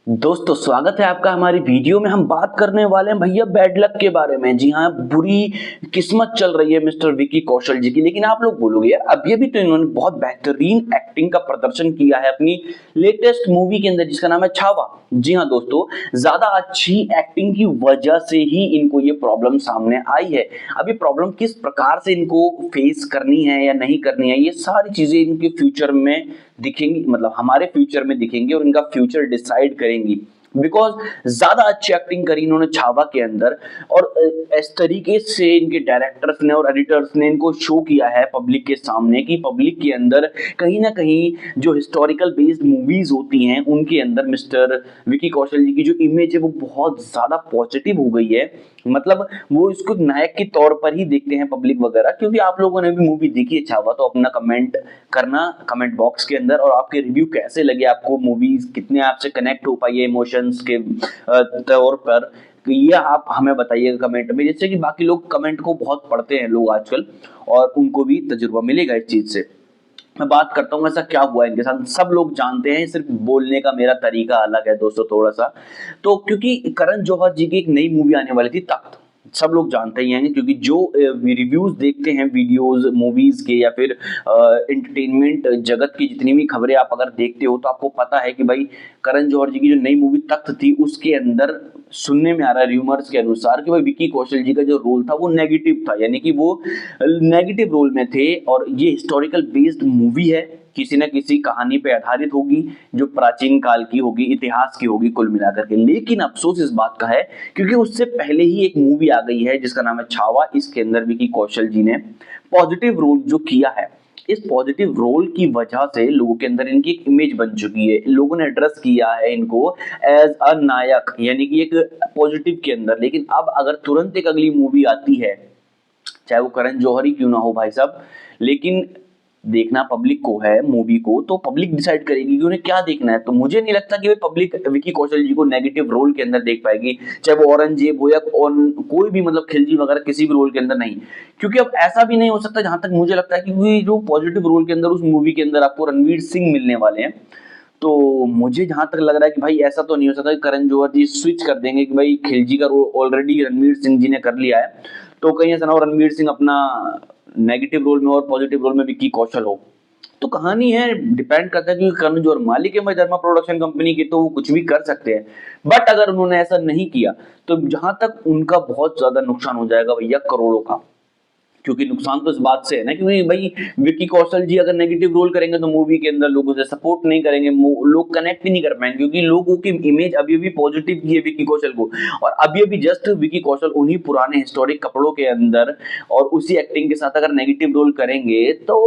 दोस्तों स्वागत है आपका हमारी वीडियो में। हम बात करने वाले हैं भैया बैड लक के बारे में। जी हाँ, बुरी किस्मत चल रही है मिस्टर विकी कौशल जी की। लेकिन आप लोग बोलोगे यार अभी अभी तो इन्होंने बहुत बेहतरीन एक्टिंग का प्रदर्शन किया है अपनी लेटेस्ट मूवी के अंदर जिसका नाम है छावा। जी हाँ दोस्तों, ज्यादा अच्छी एक्टिंग की वजह से ही इनको ये प्रॉब्लम सामने आई है। अब ये प्रॉब्लम किस प्रकार से इनको फेस करनी है या नहीं करनी है, ये सारी चीजें इनके फ्यूचर में दिखेंगी, मतलब हमारे फ्यूचर में दिखेंगी और इनका फ्यूचर डिसाइड करेंगी। बिकॉज ज्यादा अच्छी एक्टिंग करी इन्होंने छावा के अंदर, और इस तरीके से इनके डायरेक्टर्स ने और एडिटर्स ने इनको शो किया है पब्लिक के सामने कि पब्लिक के अंदर कहीं ना कहीं जो हिस्टोरिकल बेस्ड मूवीज होती हैं उनके अंदर मिस्टर विकी कौशल जी की जो इमेज है वो बहुत ज्यादा पॉजिटिव हो गई है। मतलब वो इसको नायक के तौर पर ही देखते हैं पब्लिक वगैरह। क्योंकि आप लोगों ने भी मूवी देखी है छावा, तो अपना कमेंट करना कमेंट बॉक्स के अंदर, और आपके रिव्यू कैसे लगे, आपको मूवीज कितने आपसे कनेक्ट हो पाई है इमोशंस के तौर पर, ये आप हमें बताइएगा कमेंट में। जैसे कि बाकी लोग कमेंट को बहुत पढ़ते हैं लोग आजकल, और उनको भी तजुर्बा मिलेगा इस चीज से। मैं बात करता हूँ ऐसा क्या हुआ इनके साथ, सब लोग जानते हैं, सिर्फ बोलने का मेरा तरीका अलग है दोस्तों थोड़ा सा। तो क्योंकि करण जौहर जी की एक नई मूवी आने वाली थी तख्त, सब लोग जानते ही हैं। क्योंकि जो रिव्यूज देखते हैं वीडियोस मूवीज के या फिर एंटरटेनमेंट जगत की जितनी भी खबरें आप अगर देखते हो तो आपको पता है कि भाई करण जौहर जी की जो नई मूवी तख्त थी उसके अंदर सुनने में आ रहा है र्यूमर्स के अनुसार कि भाई विकी कौशल जी का जो रोल था वो नेगेटिव था, यानी कि वो नेगेटिव रोल में थे। और ये हिस्टोरिकल बेस्ड मूवी है, किसी न किसी कहानी पे आधारित होगी जो प्राचीन काल की होगी, इतिहास की होगी कुल मिलाकर के। लेकिन अफसोस इस बात का है क्योंकि उससे पहले ही एक मूवी आ गई है जिसका नाम है छावा। इसके अंदर विकी कौशल जी ने पॉजिटिव रोल जो किया है, इस पॉजिटिव रोल की वजह से लोगों के अंदर इनकी एक इमेज बन चुकी है। लोगों ने एड्रेस किया है इनको एज अ नायक, यानी कि एक पॉजिटिव के अंदर। लेकिन अब अगर तुरंत एक अगली मूवी आती है, चाहे वो करण जौहर ही क्यों ना हो भाई साहब, लेकिन देखना पब्लिक को है मूवी को, तो पब्लिक डिसाइड करेगी कि उन्हें क्या देखना है। तो मुझे नहीं लगता कि वे पब्लिक विकी कौशल जी को नेगेटिव रोल के अंदर देख पाएगी, चाहे वो औरंगजेब हो या कोई भी, मतलब खिलजी वगैरह किसी भी रोल के अंदर नहीं। क्योंकि अब ऐसा भी नहीं हो सकता, जहां तक मुझे लगता है कि जो पॉजिटिव रोल के अंदर उस मूवी के अंदर आपको रणवीर सिंह मिलने वाले हैं। तो मुझे जहां तक लग रहा है कि भाई ऐसा तो नहीं हो सकता कि करण जौहर जी स्विच कर देंगे कि भाई खिलजी का रोल ऑलरेडी रणवीर सिंह जी ने कर लिया है, तो कहीं ऐसा ना हो रणवीर सिंह अपना नेगेटिव रोल में और पॉजिटिव रोल में विक्की कौशल हो। तो कहानी है, डिपेंड करता है क्योंकि करण जौहर मालिक है भाई धर्मा प्रोडक्शन कंपनी के, तो वो कुछ भी कर सकते हैं। बट अगर उन्होंने ऐसा नहीं किया तो जहां तक उनका बहुत ज्यादा नुकसान हो जाएगा भैया, करोड़ों का। क्योंकि नुकसान तो इस बात से है ना, क्योंकि भाई विक्की कौशल जी अगर नेगेटिव रोल करेंगे तो मूवी के अंदर लोग उसे सपोर्ट नहीं करेंगे, लोग कनेक्ट ही नहीं कर पाएंगे। क्योंकि लोगों की इमेज अभी भी पॉजिटिव की है विक्की कौशल को, और अभी अभी जस्ट विक्की कौशल उन्हीं पुराने हिस्टोरिक कपड़ों के अंदर और उसी एक्टिंग के साथ अगर नेगेटिव रोल करेंगे तो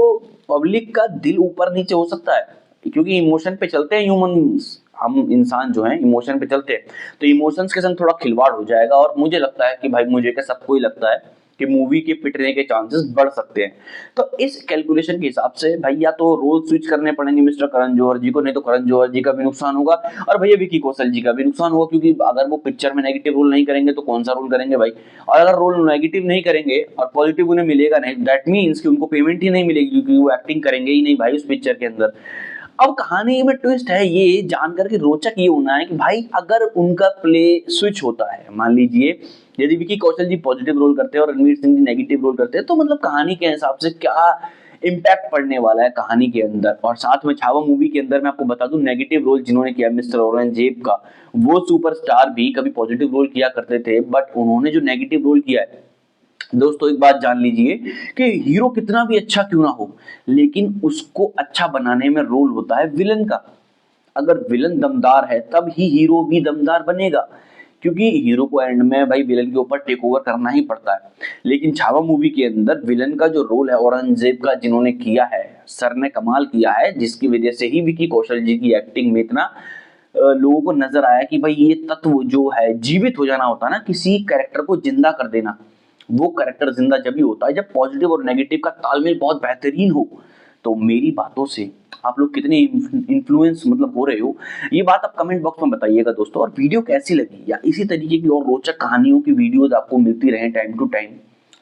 पब्लिक का दिल ऊपर नीचे हो सकता है। क्योंकि इमोशन पे चलते हैं ह्यूमन, हम इंसान जो हैं इमोशन पे चलते हैं, तो इमोशंस के संग थोड़ा खिलवाड़ हो जाएगा। और मुझे लगता है कि भाई, मुझे क्या सबको ही लगता है कि मूवी के पिटने के चांसेस बढ़ सकते हैं। तो इस कैलकुलेशन के हिसाब से भाई या तो रोल स्विच करने पड़ेंगे मिस्टर करण जौहर जी को, नहीं तो करण जौहर जी का भी नुकसान होगा और भैया विकी कौशल जी का भी नुकसान होगा। क्योंकि अगर वो पिक्चर में नेगेटिव रोल नहीं करेंगे तो कौन सा रोल करेंगे भाई। और अगर रोल नेगेटिव नहीं करेंगे और पॉजिटिव उन्हें मिलेगा नहीं, दैट मीन्स कि उनको पेमेंट ही नहीं मिलेगी, क्योंकि वो एक्टिंग करेंगे ही नहीं भाई उस पिक्चर के अंदर। अब कहानी में ट्विस्ट है ये जानकर के रोचक ये होना है कि भाई अगर उनका प्ले स्विच होता है, मान लीजिए यदि विकी कौशल जी पॉजिटिव रोल करते हैं और रणवीर सिंह जी नेगेटिव रोल करते हैं, तो मतलब कहानी के हिसाब से क्या इम्पैक्ट पड़ने वाला है कहानी के अंदर। और साथ में छावा मूवी के अंदर मैं आपको बता दूं, नेगेटिव रोल जिन्होंने किया मिस्टर औरंगजेब का, वो सुपरस्टार भी कभी पॉजिटिव रोल किया करते थे, बट उन्होंने जो नेगेटिव रोल किया है दोस्तों, एक बात जान लीजिए कि हीरो कितना भी अच्छा क्यों ना हो, लेकिन उसको अच्छा बनाने में रोल होता है विलन का। अगर विलन दमदार है तब ही हीरो भी दमदार बनेगा, क्योंकि हीरो को एंड में भाई विलन के ऊपर टेक ओवर करना ही पड़ता है। लेकिन छावा मूवी के अंदर विलन का जो रोल है औरंगजेब का जिन्होंने किया है, सर ने कमाल किया है, जिसकी वजह से ही विकी कौशल जी की एक्टिंग में इतना लोगों को नजर आया कि भाई ये तत्व जो है, जीवित हो जाना होता है ना किसी कैरेक्टर को, जिंदा कर देना, वो कैरेक्टर जिंदा जब भी होता है जब पॉजिटिव और नेगेटिव का तालमेल बहुत बेहतरीन हो। तो मेरी बातों से आप लोग कितने इन्फ्लुएंस मतलब हो रहे हो, ये बात आप कमेंट बॉक्स में बताइएगा दोस्तों। और वीडियो कैसी लगी, या इसी तरीके की और रोचक कहानियों की वीडियोस आपको मिलती रहे टाइम टू टाइम,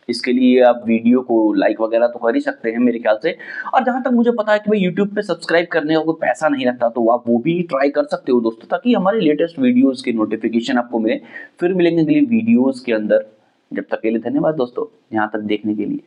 इसके लिए आप वीडियो को लाइक वगैरह तो कर ही सकते हैं मेरे ख्याल से। और जहां तक मुझे पता है कि भाई यूट्यूब पे सब्सक्राइब करने का कोई पैसा नहीं लगता, तो आप वो भी ट्राई कर सकते हो दोस्तों, ताकि हमारे लेटेस्ट वीडियोस के नोटिफिकेशन आपको मिले। फिर मिलेंगे अगली वीडियोस के अंदर, जब तक के लिए धन्यवाद दोस्तों यहाँ तक देखने के लिए।